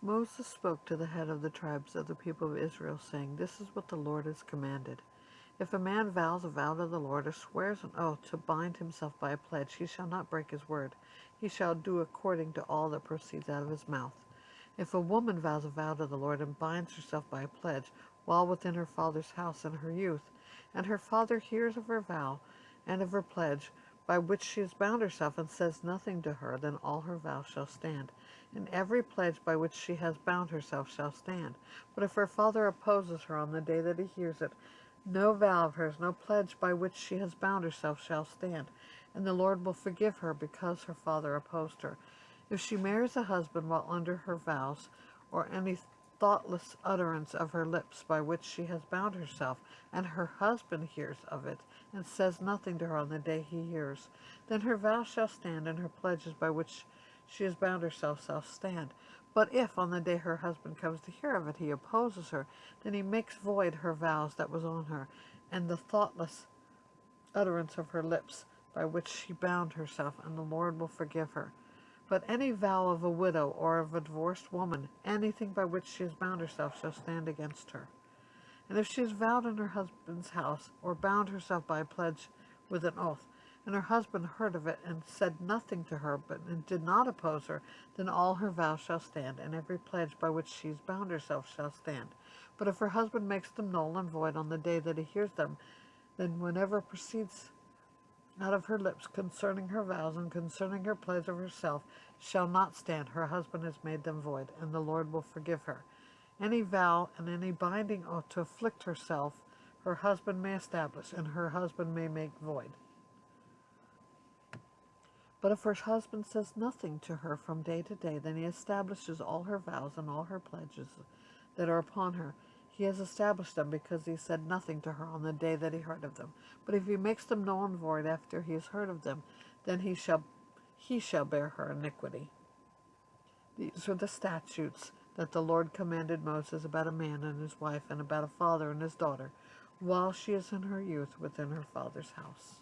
Moses spoke to the head of the tribes of the people of Israel, saying, This is what the Lord has commanded. If a man vows a vow to the Lord, or swears an oath to bind himself by a pledge, he shall not break his word. He shall do according to all that proceeds out of his mouth. If a woman vows a vow to the Lord and binds herself by a pledge, while within her father's house in her youth, and her father hears of her vow and of her pledge, by which she has bound herself, and says nothing to her, then all her vows shall stand, and every pledge by which she has bound herself shall stand. But if her father opposes her on the day that he hears it, no vow of hers, no pledge by which she has bound herself shall stand, and the Lord will forgive her because her father opposed her. If she marries a husband while under her vows, or any thoughtless utterance of her lips by which she has bound herself, and her husband hears of it, and says nothing to her on the day he hears, then her vow shall stand, and her pledges by which she has bound herself shall stand. But if on the day her husband comes to hear of it he opposes her, then he makes void her vows that was on her, and the thoughtless utterance of her lips by which she bound herself, and the Lord will forgive her. But any vow of a widow or of a divorced woman, anything by which she has bound herself, shall stand against her. And if she has vowed in her husband's house, or bound herself by a pledge with an oath, and her husband heard of it, and said nothing to her, and did not oppose her, then all her vows shall stand, and every pledge by which she has bound herself shall stand. But if her husband makes them null and void on the day that he hears them, then whenever proceeds out of her lips concerning her vows and concerning her pledge of herself shall not stand. Her husband has made them void, and the Lord will forgive her. Any vow and any binding oath to afflict herself, her husband may establish, and her husband may make void. But if her husband says nothing to her from day to day, then he establishes all her vows and all her pledges that are upon her. He has established them because he said nothing to her on the day that he heard of them. But if he makes them null and void after he has heard of them, then he shall bear her iniquity. These are the statutes that the Lord commanded Moses about a man and his wife, and about a father and his daughter, while she is in her youth within her father's house.